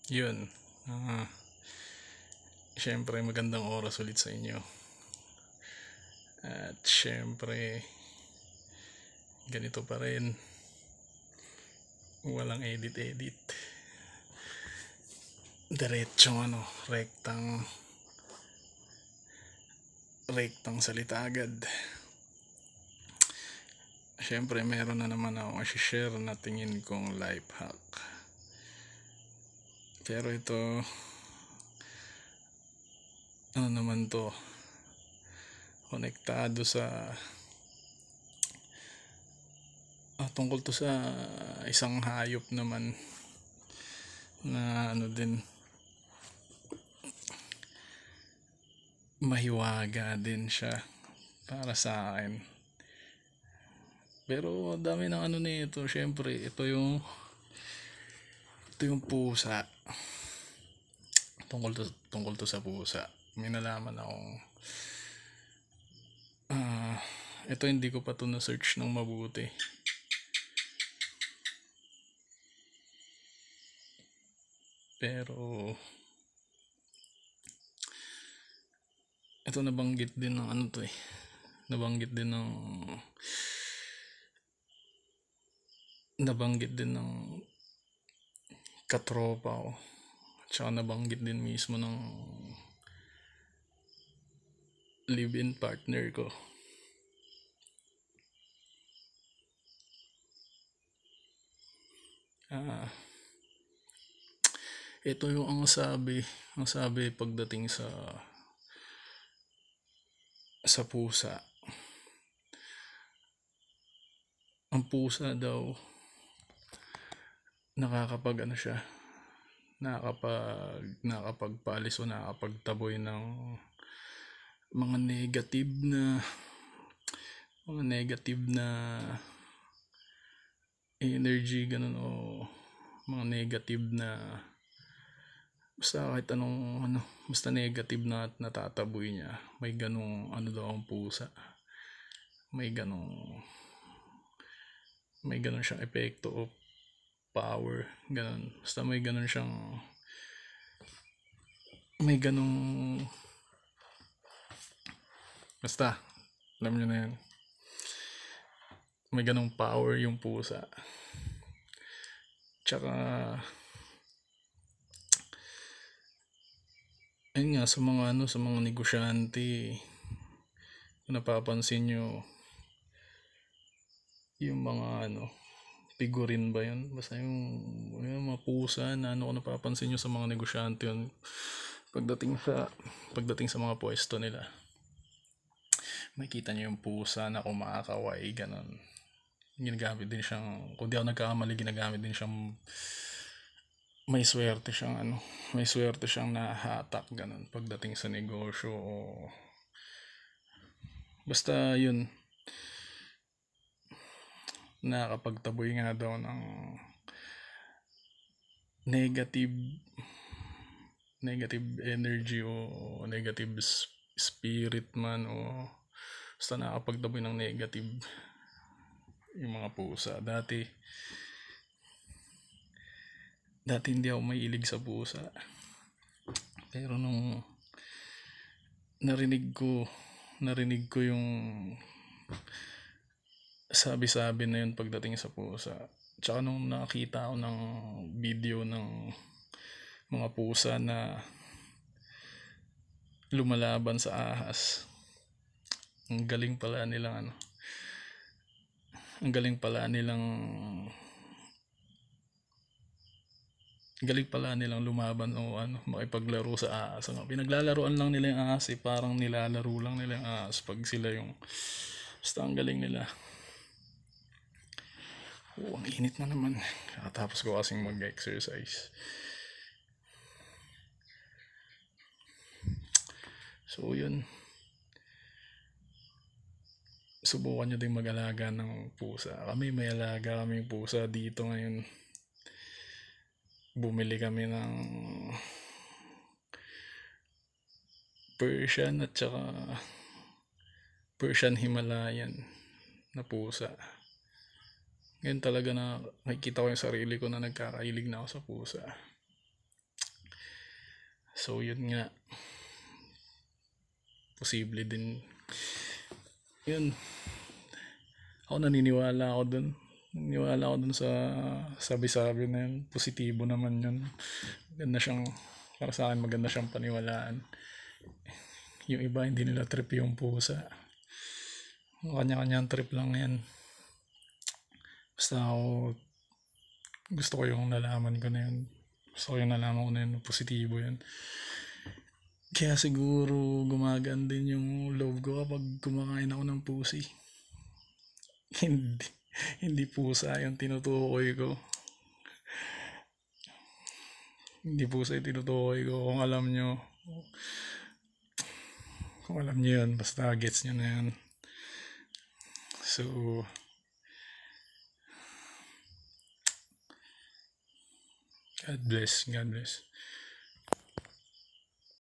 Yun. Ah, Syempre magandang oras ulit sa inyo. At syempre ganito pa rin. Walang edit-edit. Diretsong rektang salita agad. Syempre meron na naman ako share na tingin kong life hack. Pero ito, ano naman to, konektado sa tungkol to sa isang hayop naman na din, mahiwaga din siya para sa akin. Pero dami ng nito, syempre ito yung pusa. Tungkol to sa pusa. May nalaman akong ito hindi ko pa to na search ng mabuti. Pero ito nabanggit din ng katropa ko. Tsaka nabanggit din mismo ng live-in partner ko. Ito yung ang sabi pagdating sa pusa. Ang pusa daw nakakapagpalis o nakakapagtaboy ng mga negative na energy, ganun, o mga negative na basta kahit anong basta negative na natataboy niya. May ganung daw ang pusa. May ganung siyang epekto o power, ganun. Basta may ganung basta alam nyo na yan. May ganung power yung pusa. Tsaka ayun nga, sa mga negosyante, kung napapansin nyo, yung mga figurine ba yun? Basta yung mga pusa na kung napapansin nyo sa mga negosyante yun, pagdating sa mga pwesto nila, makita nyo yung pusa na kumakaway, ganun. Ginagamit din siyang, kung di ako nagkakamali, ginagamit din siyang may swerte siyang nahatak, ganun, pagdating sa negosyo o basta yun, nakakapagtaboy nga daw ng negative energy o negative spirit man, o basta nakakapagtaboy ng negative yung mga pusa. Dati hindi ako mahilig sa pusa, pero nung narinig ko yung sabi na yun pagdating sa pusa, tsaka nung nakita ako ng video ng mga pusa na lumalaban sa ahas, ang galing pala nilang lumaban o makipaglaro sa ahas. Pinaglalaroan lang nila yung ahas, parang nilalaro lang nila yung ahas pag sila yung basta ang galing nila. Ang init na naman. Tapos ko kasing mag-exercise. So yun, subukan nyo din mag-alaga ng pusa. May alaga kaming pusa dito ngayon. Bumili kami ng Persian at saka Persian Himalayan na pusa. Ngayon talaga na nakikita ko yung sarili ko na nagkakahilig na ako sa pusa. So yun nga, posible din yun. Ako naniniwala ako dun sa sabi-sabi na yun. Positibo naman yun. Maganda siyang, para sa akin maganda siyang paniwalaan. Yung iba hindi nila trip yung pusa. Kanya-kanyang trip lang yan. Basta ako, gusto ko yung nalaman ko na yun. Gusto ko yung nalaman ko na yun, positibo yun. Kaya siguro gumagaan din yung love ko kapag kumakain ako ng pusi. Hindi pusa yung tinutukoy ko. Hindi pusa yung tinutukoy ko. Kung alam nyo yun, basta gets nyo na yun. So, God bless.